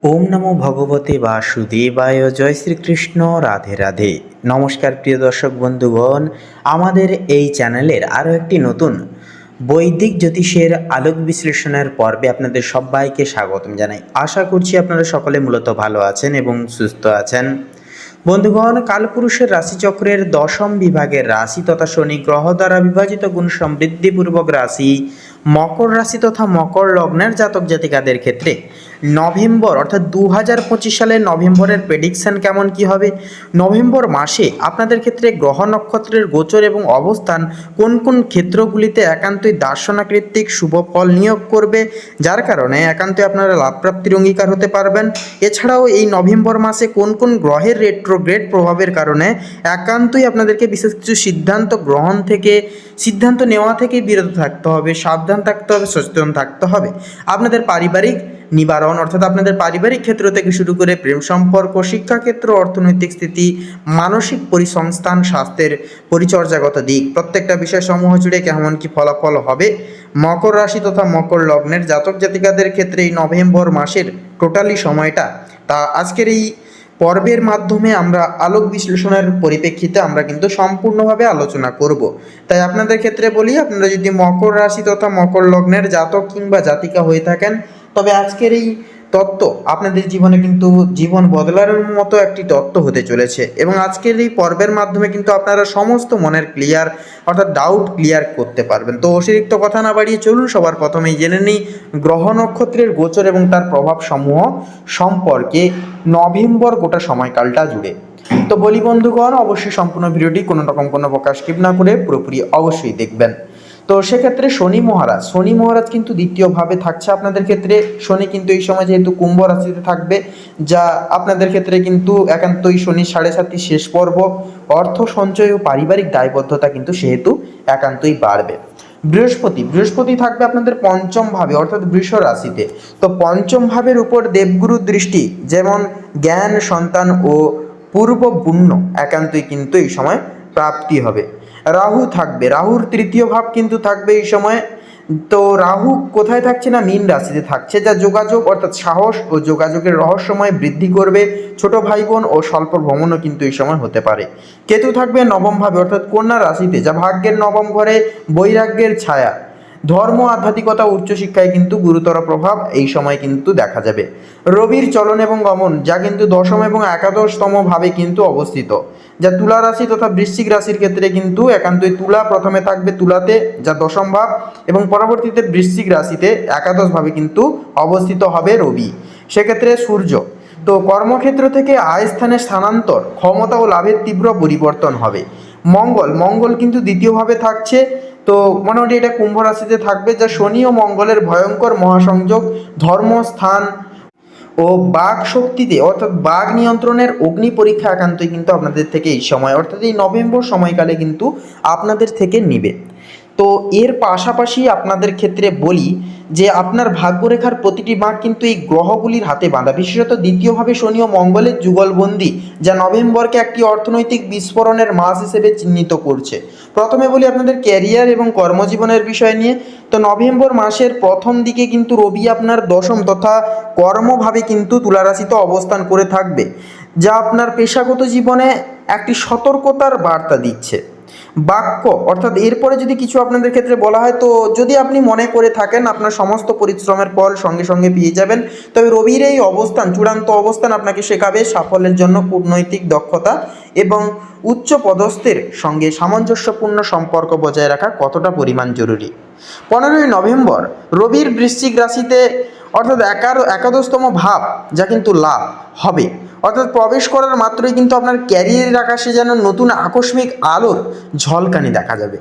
ওম নমো ভগবতে বাসুদেবায়। জয় শ্রীকৃষ্ণ। রাধে রাধে। নমস্কার প্রিয় দর্শক বন্ধুগণ, আমাদের এই চ্যানেলের আরও একটি নতুন বৈদিক জ্যোতিষের আলোক বিশ্লেষণের পর্বে আপনাদের সবাইকে স্বাগতম জানাই। আশা করছি আপনারা সকলে মূলত ভালো আছেন এবং সুস্থ আছেন। বন্ধুগণ, কালপুরুষের রাশিচক্রের দশম বিভাগের রাশি তথা শনি গ্রহ দ্বারা বিভাজিত গুণ সমৃদ্ধিপূর্বক রাশি মকর রাশি তথা মকর লগ্নের জাতক জাতিকাদের ক্ষেত্রে নভেম্বর অর্থাৎ 2025 সালের নভেম্বরের প্রেডিকশান কেমন কি হবে, নভেম্বর মাসে আপনাদের ক্ষেত্রে গ্রহ নক্ষত্রের গোচর এবং অবস্থান কোন কোন ক্ষেত্রগুলিতে একান্তই দার্শনাকৃত্তিক শুভ ফল নিয়োগ করবে, যার কারণে একান্তই আপনারা লাভপ্রাপ্তির অঙ্গীকার হতে পারবেন। এছাড়াও এই নভেম্বর মাসে কোন কোন গ্রহের রেট্রোগ্রেড প্রভাবের কারণে একান্তই আপনাদেরকে বিশেষ কিছু সিদ্ধান্ত নেওয়া থেকে বিরত থাকতে হবে, সাবধান থাকতে হবে, সচেতন থাকতে হবে। আপনাদের পারিবারিক নিবারণ অর্থাৎ আপনাদের পারিবারিক ক্ষেত্র থেকে শুরু করে প্রেম সম্পর্ক, শিক্ষাক্ষেত্র, অর্থনৈতিক স্থিতি, মানসিক পরিসংস্থান, স্বাস্থ্যের পরিচর্যাগত দিক, প্রত্যেকটা বিষয় সমূহ জুড়ে কেমন কি ফলাফল হবে মকর রাশি তথা মকর লগ্নের জাতক জাতিকাদের ক্ষেত্রে এই নভেম্বর মাসের টোটালি সময়টা, তা আজকের এই পর্বের মাধ্যমে আমরা আলোক বিশ্লেষণের পরিপ্রেক্ষিতে আমরা কিন্তু সম্পূর্ণভাবে আলোচনা করব। তাই আপনাদের ক্ষেত্রে বলি, আপনারা যদি মকর রাশি তথা মকর লগ্নের জাতক কিংবা জাতিকা হয়ে থাকেন, তবে আজকের এই তত্ত্ব আপনাদের জীবনে কিন্তু জীবন বদলার মতো একটি তত্ত্ব হতে চলেছে। এবং আজকের এই পর্বের মাধ্যমে কিন্তু আপনারা সমস্ত মনের ডাউট ক্লিয়ার করতে পারবেন। তো অতিরিক্ত কথা না বাড়িয়ে চলুন সবার প্রথমেই জেনে নিই গ্রহ নক্ষত্রের গোচর এবং তার প্রভাব সমূহ সম্পর্কে নভেম্বর গোটা সময়কালটা জুড়ে। তো বলি বন্ধুগণ, অবশ্যই সম্পূর্ণ ভিডিওটি কোনো প্রকার স্কিপ না করে পুরোপুরি অবশ্যই দেখবেন। তো সেক্ষেত্রে শনি মহারাজ কিন্তু দ্বিতীয়ভাবে থাকছে আপনাদের ক্ষেত্রে। শনি কিন্তু এই সময় যেহেতু কুম্ভ রাশিতে থাকবে, যা আপনাদের ক্ষেত্রে কিন্তু একান্তই শনি 7.5 শেষ পর্ব, অর্থ সঞ্চয় ও পারিবারিক দায়বদ্ধতা কিন্তু সেহেতু একান্তই বাড়বে। বৃহস্পতি থাকবে আপনাদের পঞ্চম ভাবে অর্থাৎ বৃষ রাশিতে। তো পঞ্চম ভাবের উপর দেবগুরুর দৃষ্টি, যেমন জ্ঞান, সন্তান ও পূর্ব পুণ্য একান্তই কিন্তু এই সময় প্রাপ্তি হবে। রাহুর তৃতীয় ভাব কিন্তু থাকবে এই সময়। তো রাহু কোথায় থাকছে না, মীন রাশিতে থাকছে, যা যোগাযোগ অর্থাৎ সাহস ও যোগাযোগের রহস্যময় বৃদ্ধি করবে। ছোট ভাই বোন ও স্বল্প ভ্রমণও কিন্তু এই সময় হতে পারে। কেতু থাকবে নবম ভাবে অর্থাৎ কন্যা রাশিতে, যা ভাগ্যের নবম ঘরে, বৈরাগ্যের ছায়া। ধর্ম, আধ্যাত্মিকতা, উচ্চশিক্ষায় কিন্তু গুরুতর প্রভাব এই সময় কিন্তু দেখা যাবে। রবির চলন এবং গমন, যা কিন্তু দশম এবং একাদশতম ভাবে কিন্তু অবস্থিত, যা তুলা রাশি তথা বৃশ্চিক রাশির ক্ষেত্রে কিন্তু একান্তই তুলা প্রথমে থাকবে তুলাতে, যা দশম ভাব, এবং পরবর্তীতে বৃশ্চিক রাশিতে একাদশ ভাবে কিন্তু অবস্থিত হবে রবি। সেক্ষেত্রে সূর্য, তো কর্মক্ষেত্র থেকে আয় স্থানে স্থানান্তর, ক্ষমতা ও লাভের তীব্র পরিবর্তন হবে। মঙ্গল কিন্তু দ্বিতীয়ভাবে থাকছে। তো মোটামুটি এটা কুম্ভ রাশিতে থাকবে, যা শনি ও মঙ্গলের ভয়ঙ্কর মহাসংযোগ, ধর্মস্থান ও বাক শক্তিতে অর্থাৎ বাক নিয়ন্ত্রণের অগ্নি পরীক্ষা একান্তই কিন্তু আপনাদের থেকে এই সময় অর্থাৎ এই নভেম্বর সময়কালে কিন্তু আপনাদের থেকে নিবে। তো এর পাশাপাশি আপনাদের ক্ষেত্রে বলি যে আপনার ভাগ্যরেখার প্রতিটি বাঁক কিন্তু এই গ্রহগুলির হাতে বাঁধা, বিশেষত দ্বিতীয়ভাবে শনি ও মঙ্গলের যুগলবন্দি, যা নভেম্বরকে একটি অর্থনৈতিক বিস্ফোরণের মাস হিসেবে চিহ্নিত করছে। প্রথমে বলি আপনাদের ক্যারিয়ার এবং কর্মজীবনের বিষয় নিয়ে। তো নভেম্বর মাসের প্রথম দিকে কিন্তু রবি আপনার দশম তথা কর্মভাবে কিন্তু তুলা রাশিতে অবস্থান করে থাকবে, যা আপনার পেশাগত জীবনে একটি সতর্কতার বার্তা দিচ্ছে। বাক্য অর্থাৎ এরপরে যদি কিছু আপনাদের ক্ষেত্রে বলা হয়, তো যদি আপনি মনে করে থাকেন আপনার সমস্ত পরিশ্রমের ফল সঙ্গে সঙ্গে পেয়ে যাবেন, তবে রবির এই অবস্থান, চূড়ান্ত অবস্থান আপনাকে শেখাবে সাফল্যের জন্য কূটনৈতিক দক্ষতা এবং উচ্চ পদস্থের সঙ্গে সামঞ্জস্যপূর্ণ সম্পর্ক বজায় রাখা কতটা পরিমাণ জরুরি। 15ই নভেম্বর রবির বৃশ্চিক রাশিতে অর্থাৎ একাদশতম ভাব, যা কিন্তু লাভ হবে, অর্থাৎ প্রবেশ করার মাত্রই কিন্তু আপনার ক্যারিয়ারের আকাশে যেন নতুন আকস্মিক আলোর ঝলকানি দেখা যাবে।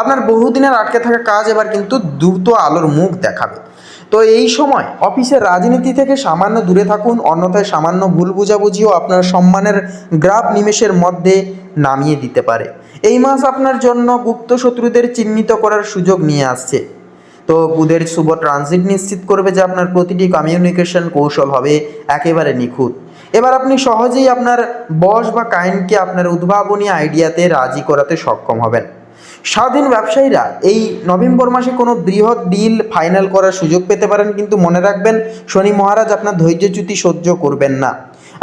আপনার বহুদিনের আটকে থাকা কাজ এবার কিন্তু দ্রুত আলোর মুখ দেখাবে। তো এই সময় অফিসের রাজনীতি থেকে সামান্য দূরে থাকুন, অন্যথায় সামান্য ভুল বুঝাবুঝিও আপনার সম্মানের গ্রাফ নিমেষের মধ্যে নামিয়ে দিতে পারে। এই মাস আপনার জন্য গুপ্ত শত্রুদের চিহ্নিত করার সুযোগ নিয়ে আসছে। তো বুধের শুভ ট্রানজিট নিশ্চিত করবে যে আপনার প্রতিটি কমিউনিকেশন কৌশল হবে একেবারে নিখুঁত। এবার আপনি সহজেই আপনার বস বা ক্লায়েন্টকে আপনার উদ্ভাবনী আইডিয়াতে রাজি করাতে সক্ষম হবেন। স্বাধীন ব্যবসায়ীরা এই নভেম্বর মাসে কোনো বৃহৎ ডিল ফাইনাল করার সুযোগ পেতে পারেন, কিন্তু মনে রাখবেন শনি মহারাজ আপনার ধৈর্যচ্যুতি সহ্য করবেন না।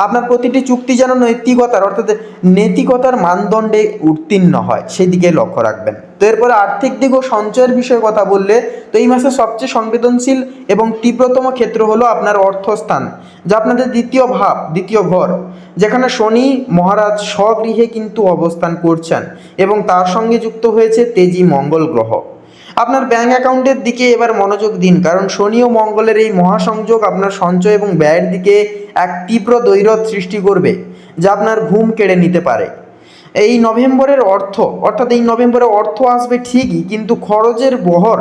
আপনার প্রতিটি চুক্তি যেন নৈতিকতার অর্থাৎ নৈতিকতার মানদণ্ডে উত্তীর্ণ হয়, সেই দিকে লক্ষ্য রাখবেন। তো এরপরে আর্থিক দিক ও সঞ্চয়ের বিষয়ে কথা বললে, তো এই মাসে সবচেয়ে সংবেদনশীল এবং তীব্রতম ক্ষেত্র হলো আপনার অর্থস্থান, যা আপনাদের দ্বিতীয় ভাব, দ্বিতীয় ঘর, যেখানে শনি মহারাজ স্বগৃহে কিন্তু অবস্থান করছেন এবং তার সঙ্গে যুক্ত হয়েছে তেজি মঙ্গল গ্রহ। আপনার ব্যাঙ্ক অ্যাকাউন্টের দিকে এবার মনোযোগ দিন, কারণ শনি ও মঙ্গলের এই মহাসংযোগ আপনার সঞ্চয় এবং ব্যয়ের দিকে এক তীব্র দৈরথ সৃষ্টি করবে, যা আপনার ঘুম কেড়ে নিতে পারে। এই নভেম্বরের অর্থাৎ এই নভেম্বরে অর্থ আসবে ঠিকই, কিন্তু খরচের বহর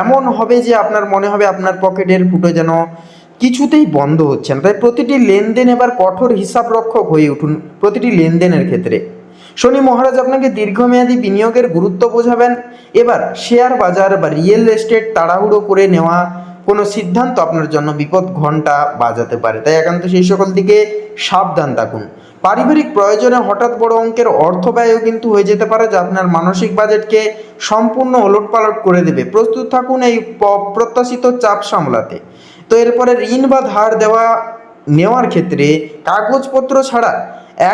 এমন হবে যে আপনার মনে হবে আপনার পকেটের ফুটো যেন কিছুতেই বন্ধ হচ্ছে না। তাই প্রতিটি লেনদেন এবার কঠোর হিসাবরক্ষক হয়ে উঠুন প্রতিটি লেনদেনের ক্ষেত্রে। শনি মহারাজ আপনাকে দীর্ঘমেয়াদী বিনিয়োগের গুরুত্ব বোঝাবেন। এবার শেয়ার বাজার বা রিয়েল এস্টেট তাড়াহুড়ো করে নেওয়া কোনো সিদ্ধান্ত আপনার জন্য বিপদ ঘন্টা বাজাতে পারে, তাই একান্ত সেই সকল দিকে সাবধান থাকুন। পারিবারিক প্রয়োজনে হঠাৎ বড় অঙ্কের অর্থ ব্যয়ও কিন্তু হয়ে যেতে পারে, যা আপনার মানসিক বাজেটকে সম্পূর্ণ ওলটপালট করে দেবে। প্রস্তুত থাকুন এই অপ্রত্যাশিত চাপ সামলাতে। তো এরপরে ঋণ বা ধার নেওয়ার ক্ষেত্রে কাগজপত্র ছাড়া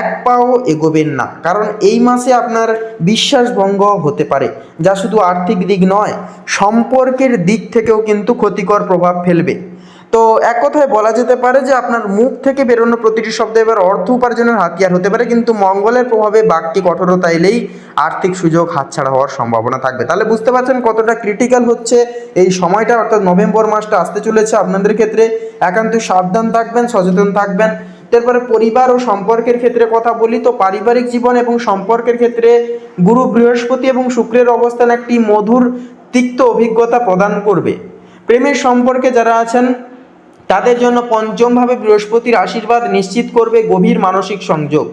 এক পাও এগোবেন না, কারণ এই মাসে আপনার বিশ্বাসভঙ্গ হতে পারে, যা শুধু আর্থিক দিক নয়, সম্পর্কের দিক থেকেও কিন্তু ক্ষতিকর প্রভাব ফেলবে। তো এক কথায় বলা যেতে পারে যে আপনার মুখ থেকে বেরোনো প্রতিটি শব্দ এবার অর্থ উপার্জনের হাতিয়ার হতে পারে, কিন্তু মঙ্গলের প্রভাবে বাক্যে কঠোরতা এলেই আর্থিক সুযোগ হাতছাড়া হওয়ার সম্ভাবনা থাকবে। তাহলে বুঝতে পারছেন কতটা ক্রিটিক্যাল হচ্ছে এই সময়টা, অর্থাৎ নভেম্বর মাসটা আসতে চলেছে আপনাদের ক্ষেত্রে। একান্তই সাবধান থাকবেন, সচেতন থাকবেন। তারপরে পরিবার ও সম্পর্কের ক্ষেত্রে কথা বলি, তো পারিবারিক জীবন এবং সম্পর্কের ক্ষেত্রে গুরু, বৃহস্পতি এবং শুক্রের অবস্থান একটি মধুর তিক্ত অভিজ্ঞতা প্রদান করবে। প্রেমের সম্পর্কে যারা আছেন তাদের জন্য পঞ্চমভাবে বৃহস্পতির আশীর্বাদ নিশ্চিত করবে গভীর মানসিক সংযোগ।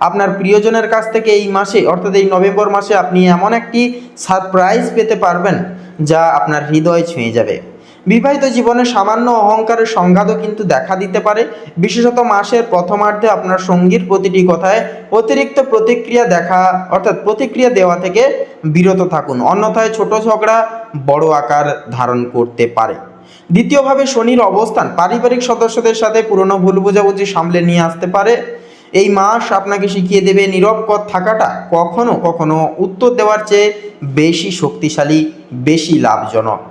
আপনার প্রিয়জনের কাছ থেকে এই মাসে অর্থাৎ এই নভেম্বর মাসে আপনি এমন একটি সারপ্রাইজ পেতে পারবেন যা আপনার হৃদয় ছুঁয়ে যাবে। বিবাহিত জীবনে সামান্য অহংকারের সংঘাতও কিন্তু দেখা দিতে পারে, বিশেষত মাসের প্রথমার্ধে আপনার সঙ্গীর প্রতিটি কথায় অতিরিক্ত প্রতিক্রিয়া দেওয়া থেকে বিরত থাকুন, অন্যথায় ছোট ঝগড়া বড় আকার ধারণ করতে পারে। দ্বিতীয়ভাবে শনির অবস্থান পারিবারিক সদস্যদের সাথে পুরনো ভুল বোঝাবুঝি সামলে নিয়ে আসতে পারে। এই মাস আপনাকে শিখিয়ে দেবে নিরবপদ থাকাটা কখনো কখনো উত্তর দেওয়ার চেয়ে বেশি শক্তিশালী, বেশি লাভজনক।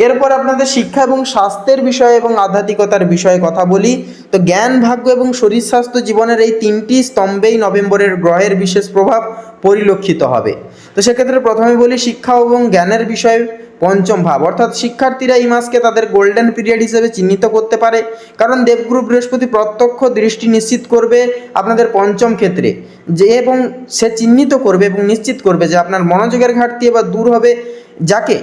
এরপর আপনাদের শিক্ষা এবং স্বাস্থ্যের বিষয়ে এবং আধ্যাত্মিকতার বিষয়ে কথা বলি, তো জ্ঞান, ভাগ্য এবং শরীর স্বাস্থ্য জীবনের এই তিনটি স্তম্ভেই নভেম্বরের গ্রহের বিশেষ প্রভাব পরিলক্ষিত হবে। তো সেক্ষেত্রে প্রথমে বলি শিক্ষা এবং জ্ঞানের বিষয়ে। পঞ্চম ভাব অর্থাৎ শিক্ষার্থীরা এই মাসকে তাদের গোল্ডেন পিরিয়ড হিসেবে চিহ্নিত করতে পারে, কারণ দেবগুরু বৃহস্পতি প্রত্যক্ষ দৃষ্টি নিশ্চিত করবে আপনাদের পঞ্চম ক্ষেত্রে, এবং সে চিহ্নিত করবে এবং নিশ্চিত করবে যে আপনার মনোযোগের ঘাটতি এবার দূর হবে, যাকে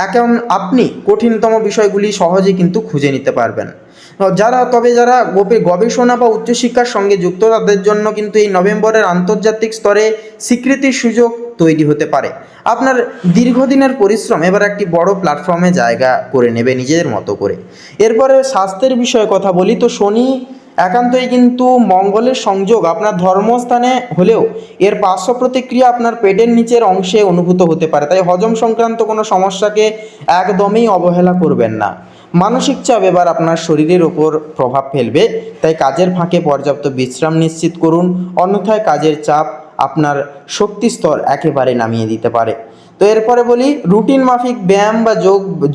এখন আপনি কঠিনতম বিষয়গুলি সহজেই কিন্তু খুঁজে নিতে পারবেন। যারা গবেষণা বা উচ্চশিক্ষার সঙ্গে যুক্ত, তাদের জন্য কিন্তু এই নভেম্বরের আন্তর্জাতিক স্তরে স্বীকৃতির সুযোগ তৈরি হতে পারে। আপনার দীর্ঘদিনের পরিশ্রম এবার একটি বড় প্ল্যাটফর্মে জায়গা করে নেবে নিজের মতো করে। এরপরে স্বাস্থ্যের বিষয়ে কথা বলি, তো শনি একান্তই কিন্তু মঙ্গলের সংযোগ আপনার ধর্মস্থানে হলেও এর পার্শ্ব প্রতিক্রিয়া আপনার পেটের নিচের অংশে অনুভূত হতে পারে, তাই হজম সংক্রান্ত কোনো সমস্যাকে একদমই অবহেলা করবেন না। মানসিক চাপ এবার আপনার শরীরের ওপর প্রভাব ফেলবে, তাই কাজের ফাঁকে পর্যাপ্ত বিশ্রাম নিশ্চিত করুন, অন্যথায় কাজের চাপ আপনার শক্তি স্তর একেবারে নামিয়ে দিতে পারে। তো এরপরে বলি রুটিন মাফিক ব্যায়াম বা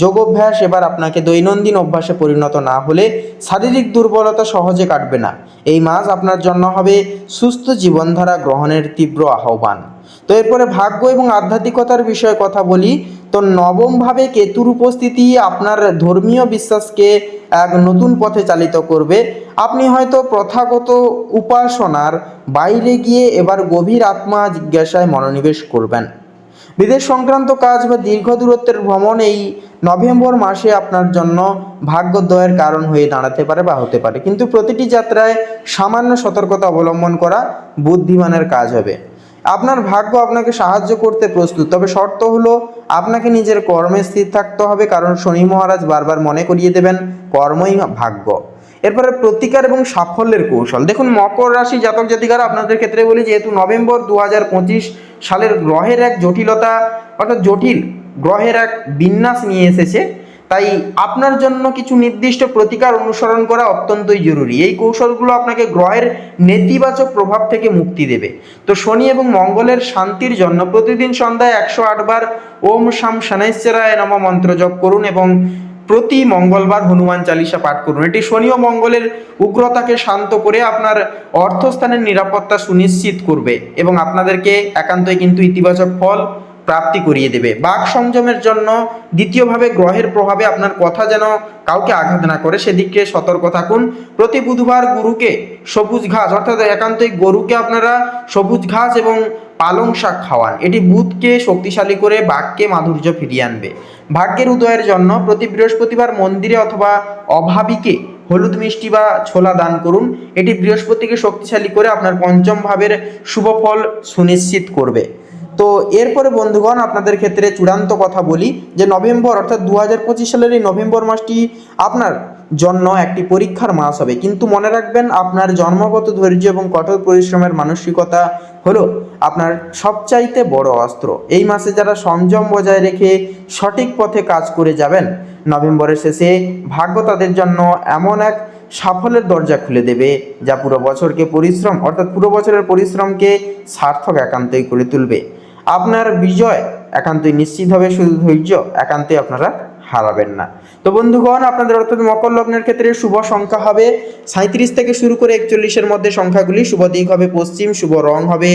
যোগাভ্যাস এবার আপনাকে দৈনন্দিন অভ্যাসে পরিণত না হলে শারীরিক দুর্বলতা সহজে কাটবে না। এই মাস আপনার জন্য হবে সুস্থ জীবনধারা গ্রহণের তীব্র আহ্বান। তো এরপরে ভাগ্য এবং আধ্যাত্মিকতার বিষয়ে কথা বলি, তো নবমভাবে কেতুর উপস্থিতি আপনার ধর্মীয় বিশ্বাসকে এক নতুন পথে চালিত করবে। আপনি হয়তো প্রথাগত উপাসনার বাইরে গিয়ে এবার গভীর আত্মা জিজ্ঞাসায় মনোনিবেশ করবেন। বিদেশ সংক্রান্ত কাজ বা দীর্ঘ দূরত্বের ভ্রমণ এই নভেম্বর মাসে আপনার জন্য ভাগ্যোদয়ের কারণ হয়ে দাঁড়াতে পারে বা হতে পারে, কিন্তু প্রতিটি যাত্রায় সামান্য সতর্কতা অবলম্বন করা বুদ্ধিমানের কাজ হবে। আপনার ভাগ্য আপনাকে সাহায্য করতে প্রস্তুত, তবে শর্ত হলো আপনাকে নিজের কর্মে স্থির থাকতে হবে, কারণ শনি মহারাজ বারবার মনে করিয়ে দেবেন কর্মই ভাগ্য। এরপরে প্রতিকার এবং সাফল্যের কৌশল। দেখুন, মকর রাশি জাতক জাতিকারা, আপনাদের ক্ষেত্রে বলি, যেহেতু নভেম্বর 2025 সালের গ্রহের এক জটিলতা, অর্থাৎ জটিল গ্রহের এক বিন্যাস নিয়ে এসেছে, তাই আপনার জন্য কিছু নির্দিষ্ট প্রতিকার অনুসরণ করা অত্যন্তই জরুরি। এই কৌশলগুলো আপনাকে গ্রহের নেতিবাচক প্রভাব থেকে মুক্তি দেবে। তো শনি এবং মঙ্গলের শান্তির জন্য প্রতিদিন সন্ধ্যায় 108 বার ওম শাম শনৈশ্চরায় নমঃ মন্ত্র জপ করুন এবং প্রতি মঙ্গলবার হনুমান চালিসা পাঠ করুন। এটি শনি ও মঙ্গলের উগ্রতাকে শান্ত করে আপনার অর্থস্থানের নিরাপত্তা সুনিশ্চিত করবে এবং আপনাদেরকে একান্তই কিন্তু ইতিবাচক ফল প্রাপ্তি করিয়ে দেবে। বাক সংযমের জন্য দ্বিতীয়ভাবে গ্রহের প্রভাবে আপনার কথা যেন কাউকে আঘাত না করে, সেদিকে সতর্ক থাকুন। প্রতি বুধবার গুরুকে সবুজ ঘাস, অর্থাৎ একান্তই গরুকে আপনারা সবুজ ঘাস এবং পালং শাক খাওয়ান। এটি বুধকে শক্তিশালী করে বাক্যে মাধুর্য ফিরিয়ে আনবে। ভাগ্যের উদয়ের জন্য প্রতি বৃহস্পতিবার মন্দিরে অথবা অভাবীকে হলুদ মিষ্টি বা ছোলা দান করুন। এটি বৃহস্পতিকে শক্তিশালী করে আপনার পঞ্চম ভাবের শুভ ফল সুনিশ্চিত করবে। তো এরপরে বন্ধুগণ, আপনাদের ক্ষেত্রে চূড়ান্ত কথা বলি যে নভেম্বর, অর্থাৎ 2025 সালের এই নভেম্বর মাসটি আপনার জন্য একটি পরীক্ষার মাস হবে, কিন্তু মনে রাখবেন আপনার জন্মগত ধৈর্য এবং কঠোর পরিশ্রমের মানসিকতা হলো আপনার সবচাইতে বড় অস্ত্র। এই মাসে যারা সংযম বজায় রেখে সঠিক পথে কাজ করে যাবেন, নভেম্বরের শেষে ভাগ্য তাদের জন্য এমন এক সাফল্যের দরজা খুলে দেবে যা পুরো বছরকে পরিশ্রম, অর্থাৎ পুরো বছরের পরিশ্রমকে সার্থক একান্তই করে তুলবে। আপনার বিজয় একান্তই নিশ্চিত হবে, শুধু ধৈর্য একান্তই আপনারা হারাবেন না। তো বন্ধুগণ, আপনাদের অর্থাৎ মকর লগ্নের ক্ষেত্রে শুভ সংখ্যা হবে 37 থেকে শুরু করে 41-এর মধ্যে সংখ্যাগুলি। শুভ দিক হবে পশ্চিম, শুভ রং হবে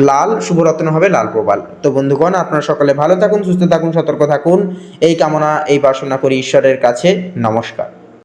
লাল, শুভ রত্ন হবে লাল প্রবাল। তো বন্ধুগণ, আপনারা সকলে ভালো থাকুন, সুস্থ থাকুন, সতর্ক থাকুন, এই কামনা এই বাসনা করি ঈশ্বরের কাছে। নমস্কার।